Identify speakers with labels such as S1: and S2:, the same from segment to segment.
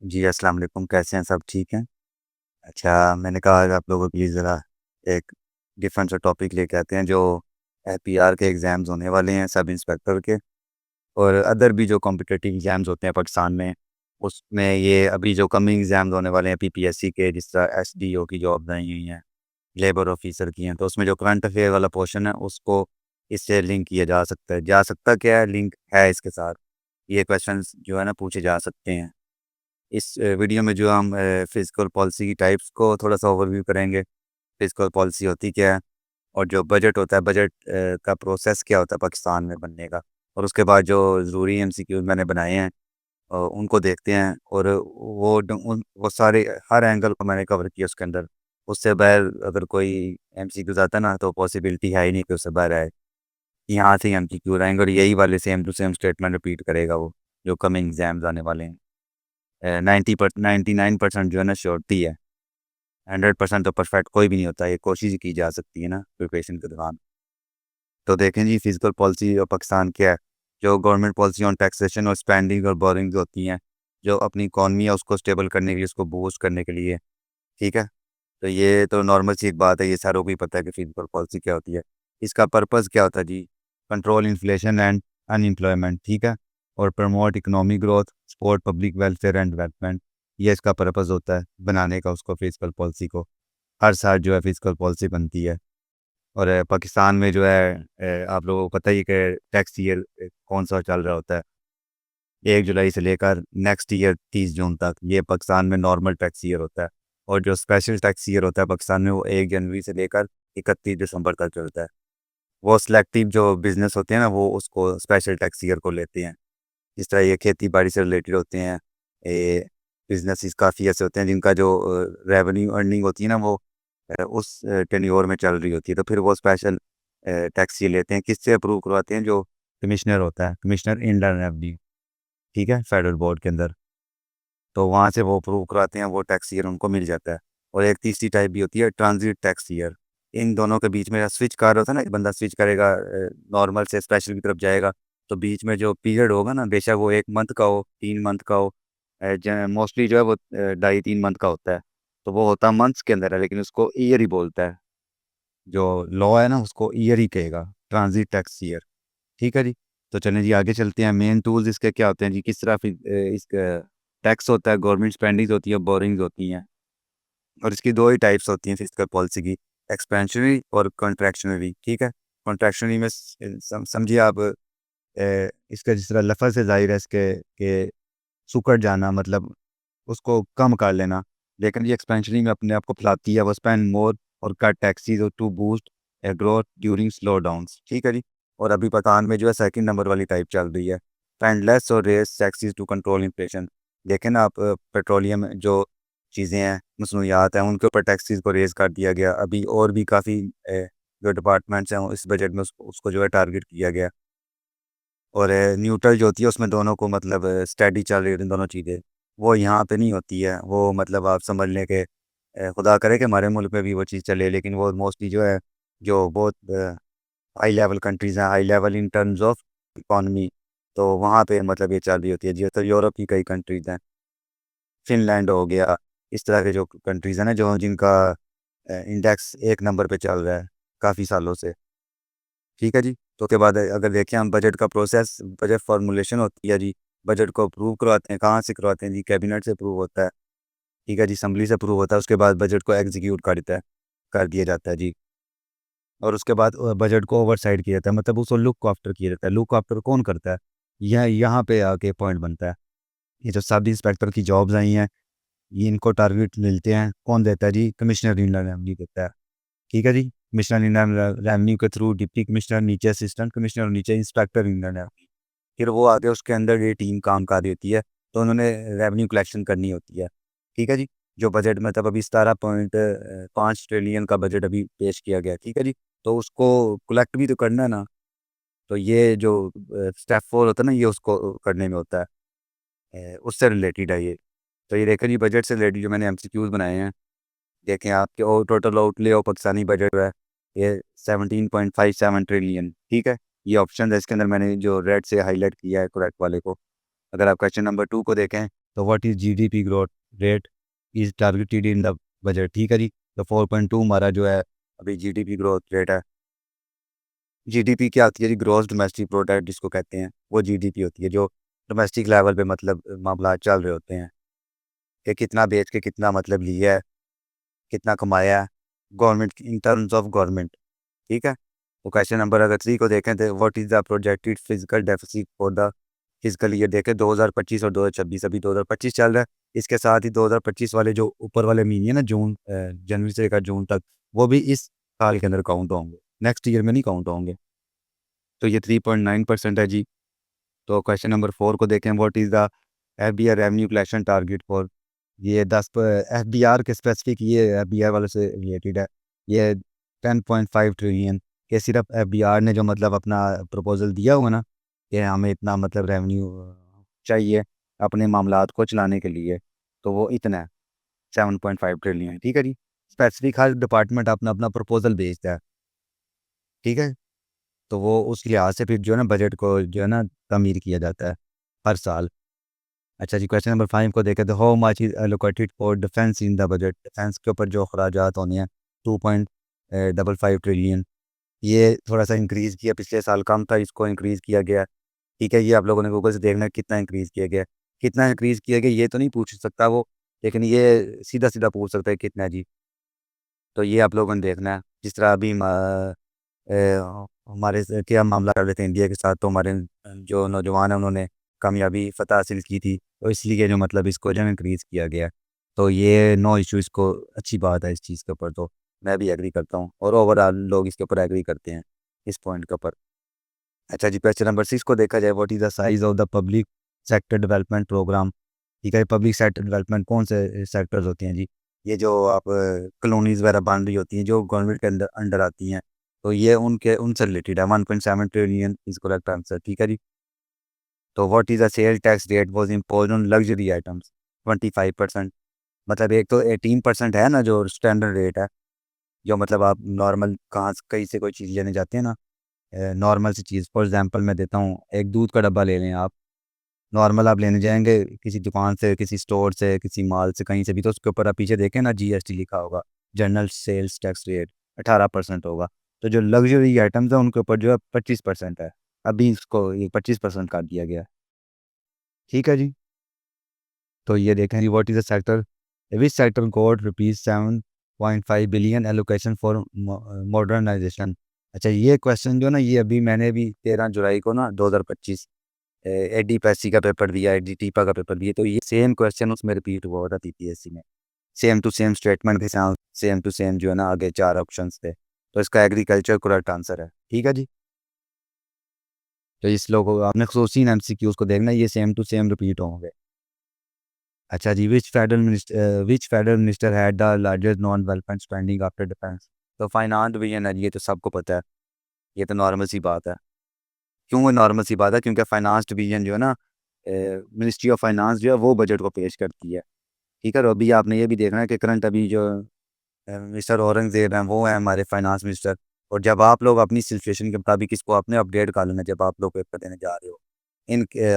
S1: जी, अस्सलाम वालेकुम, कैसे हैं, सब ठीक हैं? अच्छा, मैंने कहा आज आप लोगों के लिए ज़रा एक डिफरेंट सा टॉपिक लेके आते हैं जो एपीआर के एग्ज़ाम्स होने वाले हैं सब इंस्पेक्टर के और अदर भी जो कॉम्पिटिटिव एग्ज़ाम्स होते हैं पाकिस्तान में, उसमें ये अभी जो कमिंग एग्ज़ाम्स होने वाले हैं पीपीएससी के जिस तरह एसडीओ की जॉब्स आई हुई हैं, लेबर ऑफ़िसर की हैं, तो उसमें जो करंट अफ़ेयर वाला पोर्शन है उसको इससे लिंक किया जा सकता है। जा सकता क्या है, लिंक है इसके साथ। ये क्वेश्चंस जो है ना पूछे जा सकते हैं। इस वीडियो में जो हम फिजिकल पॉलिसी की टाइप्स को थोड़ा-सा ओवरव्यू करेंगे। फिजिकल पॉलिसी होती क्या है और जो बजट होता है, बजट का प्रोसेस क्या होता है पाकिस्तान में बनने का और उसके बाद जो ज़रूरी एमसीक्यूज़ मैंने बनाए हैं उनको देखते हैं और वो सारे हर एंगल को मैंने कवर किया उसके अंदर। उससे बाहर अगर कोई एमसीक्यूज़ आता है ना, तो पॉसिबिलिटी है ही नहीं कि उससे बाहर आए। यहाँ से ही एमसीक्यूज़ आएँगे और यही वाले same to same statement repeat करेगा वो, जो कमिंग एग्ज़ाम्स आने वाले हैं। 99% जो है ना श्योरिटी है। 100% तो परफेक्ट कोई भी नहीं होता, ये कोशिश की जा सकती है ना प्रिपरेशन के दौरान। तो देखें जी फिजिकल पॉलिसी और पाकिस्तान क्या है, जो गवर्नमेंट पॉलिसी ऑन टैक्सेशन और स्पेंडिंग और बोरिंग होती हैं, जो अपनी इकॉनमी है उसको स्टेबल करने के लिए, उसको बूस्ट करने के लिए, ठीक है? तो ये तो नॉर्मल सी एक बात है, ये सारों को ही पता है कि फिजिकल पॉलिसी क्या होती है। इसका पर्पज़ क्या होता है जी? कंट्रोल इन्फ्लेशन एंड अनएम्प्लॉयमेंट, ठीक है? और promote economic growth, support public welfare and development, ये इसका पर्पज़ होता है बनाने का उसको फिजिकल पॉलिसी को। हर साल जो है फिजिकल पॉलिसी बनती है और पाकिस्तान में जो है आप लोगों को पता ही है कि टैक्स ईयर कौन-सा चल रहा होता है। 1 जुलाई से लेकर नेक्स्ट ईयर 30 जून तक, ये पाकिस्तान में नॉर्मल टैक्स ईयर होता है और जो स्पेशल टैक्स ईयर होता है पाकिस्तान में, वो 1 जनवरी से लेकर 31 दिसंबर तक चलता है। वो सिलेक्टिव जो बिज़नेस होते हैं ना, वो उसको स्पेशल टैक्स ईयर को लेते हैं। जिस तरह ये खेती-बाड़ी से रिलेटेड होते हैं, ये बिज़नेसेस काफ़ी ऐसे होते हैं जिनका जो रेवेन्यू अर्निंग होती है ना, वो उस टेन्योर में चल रही होती है, तो फिर वो स्पेशल टैक्स ये लेते हैं। किससे अप्रूव करवाते हैं? जो कमिश्नर होता है, कमिश्नर इनलैंड रेवेन्यू, ठीक है? फेडरल बोर्ड के अंदर। तो वहाँ से वो अप्रूव कराते हैं, वो टैक्स ईयर उनको मिल जाता है। और एक तीसरी टाइप भी होती है ट्रांज़िट टैक्स ईयर। इन दोनों के बीच में स्विच कार होता है ना, एक बंदा स्विच करेगा नॉर्मल से स्पेशल की तरफ जाएगा, तो बीच में जो पीरियड होगा ना, बेशक वो 1 मंथ का हो, 3 मंथ का हो, ज मोस्टली जो है वो ढाई 3 मंथ का होता है। तो वो होता मंथ्स के अंदर है, लेकिन उसको ईयर ही बोलता है। जो लॉ है ना, उसको ईयर ही कहेगा, ट्रांज़िट टैक्स ईयर। ठीक है जी। तो चलें जी आगे चलते हैं। मेन टूल्स इसके क्या होते हैं जी, किस तरह इसका टैक्स होता है, गवर्नमेंट स्पेंडिंग्स होती है, बोरिंग्स होती हैं और इसकी 2 ही टाइप्स होती हैं फिस्कल पॉलिसी की, एक्सपेंशनरी और कॉन्ट्रैक्शनरी, ठीक है? कॉन्ट्रैक्शनरी में समझिए आप इसका जिस तरह लफ़्ज़ से ज़ाहिर है इसके कि सुकड़ जाना, मतलब उसको कम कर लेना। लेकिन ये एक्सपेंशनरी में अपने आप को फैलाती है, वो स्पेंड मोर और कट टैक्सेस और to boost growth during slow downs, ठीक है जी। और अभी पाकिस्तान में जो है सेकंड नंबर वाली टाइप चल रही है, स्पेंड लेस और raise taxes to control inflation. लेकिन आप पेट्रोलियम जो चीज़ें हैं, मसनूयात हैं, उनके ऊपर टैक्सेस को रेज़ कर दिया गया। अभी और भी काफ़ी जो डिपार्टमेंट्स हैं इस बजट में उसको उसको जो है टारगेट किया गया और न्यूट्रल जो होती है उसमें दोनों को, मतलब स्टेडी चल रही होती हैं दोनों चीज़ें। वो यहाँ पे नहीं होती है, वो मतलब आप समझ लें कि खुदा करे कि हमारे मुल्क में भी वो चीज़ चले, लेकिन वो मोस्टली जो है, जो बहुत हाई लेवल कंट्रीज़ हैं, high level in terms of economy, तो वहाँ पे मतलब ये चल रही होती है। जैसे यूरोप की कई कंट्रीज़ हैं, फ़िनलैंड हो गया, इस तरह के जो कंट्रीज़ हैं ना, जो जिनका इंडेक्स 1 नंबर पे चल रहा है काफ़ी सालों से। ठीक है जी। तो उसके बाद अगर देखें हम बजट का प्रोसेस, बजट फ़ॉर्मूलेशन होती है जी। बजट को अप्रूव करवाते हैं, कहाँ से करवाते हैं जी? कैबिनेट से अप्रूव होता है, ठीक है जी, असेंबली से अप्रूव होता है, उसके बाद बजट को एग्ज़ीक्यूट कर दिया जाता है जी। और उसके बाद बजट को ओवरसाइट किया जाता है, मतलब उसको लुक आफ्टर किया जाता है। लुक आफ्टर कौन करता है? यह यहाँ पे आके पॉइंट बनता है। ये जो सब इंस्पेक्टर की जॉब्स आई हैं, ये इनको टारगेट मिलते हैं, कौन देता है जी? कमिश्नर इंलैंड रेवेन्यू देता है। ठीक है जी। कमिश्नर इंलैंड रेवेन्यू के थ्रू डिप्टी कमिश्नर, नीचे असिस्टेंट कमिश्नर और नीचे इंस्पेक्टर इंलैंड रेवेन्यू। फिर वो आगे उसके अंदर ये टीम काम कर रही होती है, तो उन्होंने रेवेन्यू कलेक्शन करनी होती है। ठीक है जी। जो बजट मतलब अभी 17.5 ट्रिलियन का बजट अभी पेश किया गया, ठीक है जी। तो उसको कलेक्ट भी तो करना है ना, तो ये जो स्टेप 4 होता है ना, ये उसको करने में होता है। उससे रिलेटेड है ये। तो ये देखें जी, बजट से रिलेटेड जो मैंने एमसीक्यूज़ बनाए हैं, देखें आपके total outlay of Pakistani budget है, ये 17.57 ट्रिलियन, ठीक है? ये ऑप्शन है, इसके अंदर मैंने जो रेड से हाइलाइट किया है करेक्ट वाले को। अगर आप क्वेश्चन नंबर 2 को देखें, तो what is GDP growth rate is targeted in the budget, ठीक है जी। तो 4.2 हमारा जो है अभी जीडीपी ग्रोथ रेट है। जीडीपी क्या होती है जी? ग्रॉस डोमेस्टिक प्रोडक्ट जिसको कहते हैं, वो जीडीपी होती है, जो डोमेस्टिक लेवल पे मतलब मामला चल रहे होते हैं कि कितना बेच के कितना मतलब लिया है, कितना कमाया है government in terms of government, ठीक है। तो क्वेश्चन नंबर अगर 3 को देखें तो what is the projected physical deficit for the physical year देखें 2025 और 2026, अभी 2025 चल रहा है। इसके साथ ही 2025 वाले जो ऊपर वाले महीने हैं ना, जून जनवरी से लेकर जून तक, वो भी इस साल के अंदर काउंट होंगे, नेक्स्ट ईयर में नहीं काउंट होंगे। तो ये 3.9% है जी। तो क्वेश्चन नंबर 4 को देखें what is the FBI revenue collection target for, ये 10 एफबीआर के स्पेसिफिक, ये एफबीआर वाले से रिलेटेड है। ये 10.5 ट्रिलियन के सिर्फ एफबीआर ने जो मतलब अपना प्रपोजल दिया हुआ ना कि हमें इतना मतलब रेवेन्यू चाहिए अपने मामलात को चलाने के लिए, तो वो इतना है 7.5 ट्रिलियन, ठीक है जी। स्पेसिफिक हर डिपार्टमेंट अपना अपना प्रपोजल भेजता है, ठीक है। तो वो उस लिहाज से फिर जो है ना बजट को जो है ना तमीर किया जाता है हर साल। अच्छा जी, क्वेश्चन नंबर 5 को देखें तो how much is allocated for defence in the budget, defence के ऊपर जो अखराजात होने हैं 2.55 ट्रिलियन, ये थोड़ा सा इंक्रीज़ किया, पिछले साल कम था, इसको इंक्रीज़ किया गया, ठीक है। ये आप लोगों ने गूगल से देखना है कितना इंक्रीज़ किया गया, कितना इंक्रीज़ किया गया ये तो नहीं पूछ सकता वो, लेकिन ये सीधा सीधा पूछ सकता है कितना जी। तो ये आप लोगों ने देखना है। जिस तरह अभी हमारे क्या मामला कर रहे थे इंडिया के साथ, तो हमारे जो नौजवान हैं उन्होंने कामयाबी फ़तह हासिल की थी, तो इसलिए जो मतलब इसको जो है इंक्रीज़ किया गया है। तो ये नो इश्यू, इसको अच्छी बात है इस चीज़ के ऊपर, तो मैं भी एग्री करता हूँ और ओवरऑल लोग इसके ऊपर एग्री करते हैं इस पॉइंट के ऊपर। अच्छा जी, क्वेश्चन नंबर 6 को देखा जाए what is the size of the public sector development programme, ठीक है। पब्लिक सेक्टर डेवलपमेंट कौन से सेक्टर्स होते हैं जी? ये जो आप कॉलोनीज़ वगैरह बन रही होती हैं जो गवर्नमेंट के अंदर अंडर आती हैं, तो ये उनके उनसे रिलेटेड है। 1.7 ट्रिलियन इज़ करेक्ट आंसर, ठीक है जी। तो what is the sale tax rate was imposed on luxury items, 25%। मतलब एक तो 18% है ना जो स्टैंडर्ड रेट है, जो मतलब आप नॉर्मल कहाँ से कहीं से कोई चीज़ लेने जाते हैं ना, नॉर्मल सी चीज़ फॉर एग्जांपल मैं देता हूँ, एक दूध का डब्बा ले लें आप, नॉर्मल आप लेने जाएँगे किसी दुकान से, किसी स्टोर से, किसी मॉल से, कहीं से भी, तो उसके ऊपर आप पीछे देखें ना जीएसटी लिखा होगा, जनरल सेल्स टैक्स रेट 18% होगा। तो जो लग्ज़री आइटम्स हैं उनके ऊपर जो है 25% है। अभी इसको ये 25% कर दिया गया है, ठीक है जी। तो ये देखें जी what is the sector which sector got rupees 7.5 billion allocation for modernization. अच्छा, ये क्वेश्चन जो है ना, ये अभी मैंने भी 13 जुलाई को ना 2025 एडीपीएससी का पेपर दिया, एडीटीपा का पेपर दिया, तो ये सेम क्वेश्चन उसमें रिपीट हुआ था पीपीएससी में। सेम टू सेम स्टेटमेंट के साथ सेम टू सेम जो है ना आगे 4 ऑप्शंस थे। तो इसका एग्रीकल्चर करेक्ट आंसर है, ठीक है जी। तो इस लोगों आपने खसूसी एमसीक्यूज़ को देखना, ये सेम टू सेम रिपीट होंगे। अच्छा जी, which federal minister had the largest non development spending after defence. तो फाइनांस डिवीजन है, ये तो सबको पता है, ये तो नॉर्मल सी बात है। क्यों वो नॉर्मल सी बात है? क्योंकि फाइनांस डिवीजन जो है ना, मिनिस्ट्री ऑफ फाइनेंस जो है वो बजट को पेश करती है, ठीक है। और अभी आपने ये भी देखना है कि करंट अभी जो मिस्टर औरंगज़ेब हैं वो हैं हमारे फाइनेंस मिनिस्टर। और जब आप लोग अपनी सिचुएशन के मुताबिक इसको आपने अपडेट कर लेना जब आप लोग पेपर देने जा रहे हो।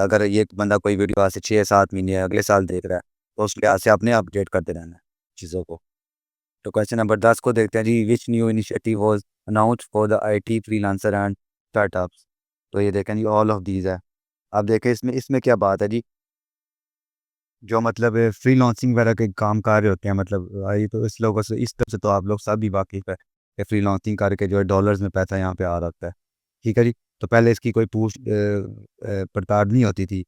S1: अगर ये बंदा कोई वीडियो आज से 6-7 महीने अगले साल देख रहा है, तो उस लिहाज से आपने अपडेट करते रहना है चीज़ों को। तो क्वेश्चन नंबर 10 को देखते हैं जी which new initiative was announced for the IT freelancer and startups. तो ये देखें जी ऑल ऑफ दीज़ है। अब देखें इसमें इसमें क्या बात है जी, जो मतलब फ्रीलांसिंग वगैरह के काम कर रहे होते हैं, मतलब ये तो इस लोगों से इस तरह से तो आप लोग सब भी वाकिफ़ है कि फ्रीलांसिंग करके जो है डॉलर्स में पैसा यहाँ पे आ रहा होता है, ठीक है जी। तो पहले इसकी कोई पूछ पड़ताल नहीं होती थी।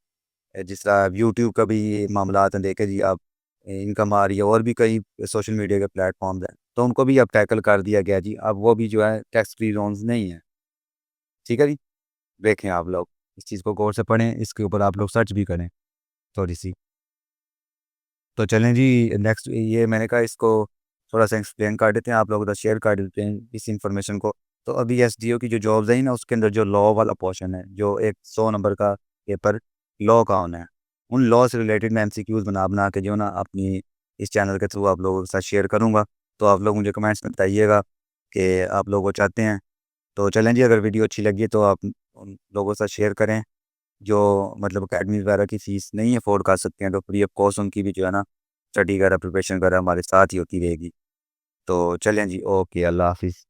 S1: जिस तरह यूट्यूब का भी ये मामलात हैं, देखें जी आप, इनकम आ रही है और भी कई सोशल मीडिया के प्लेटफॉर्म्स हैं, तो उनको भी अब टैकल कर दिया गया जी। अब वो भी जो है टैक्स फ्री जोन्स नहीं है, ठीक है जी। देखें आप लोग इस चीज़ को गौर से पढ़ें, इसके ऊपर आप लोग सर्च भी करें थोड़ी सी। तो चलें जी, नेक्स्ट ये मैंने कहा इसको थोड़ा-सा एक्सप्लेन कर देते हैं, आप लोगों के साथ शेयर कर देते हैं इस इन्फॉर्मेशन को। तो अभी एसडीओ की जो जॉब्स हैं ना, उसके अंदर जो लॉ वाला पोर्शन है, जो एक 100 नंबर का पेपर लॉ का होना है, उन लॉ से रिलेटेड मैं एमसीक्यूज़ बना-बना के जो है ना अपनी इस चैनल के थ्रू आप लोगों के साथ शेयर करूँगा। तो आप लोग मुझे कमेंट्स में बताइएगा कि आप लोग वो चाहते हैं। तो चलें जी, अगर वीडियो अच्छी लगी है तो आप उन लोगों के साथ शेयर करें। जो मतलब अकेडमी वगैरह की फ़ीस नहीं अफ़ोर्ड कर सकते हैं, तो फ्री ऑफ कॉस्ट उनकी भी जो है ना स्टडी वगैरह प्रिपरेशन वगैरह हमारे साथ ही होती रहेगी। तो चलें जी, ओके, अल्लाह हाफ़िज़।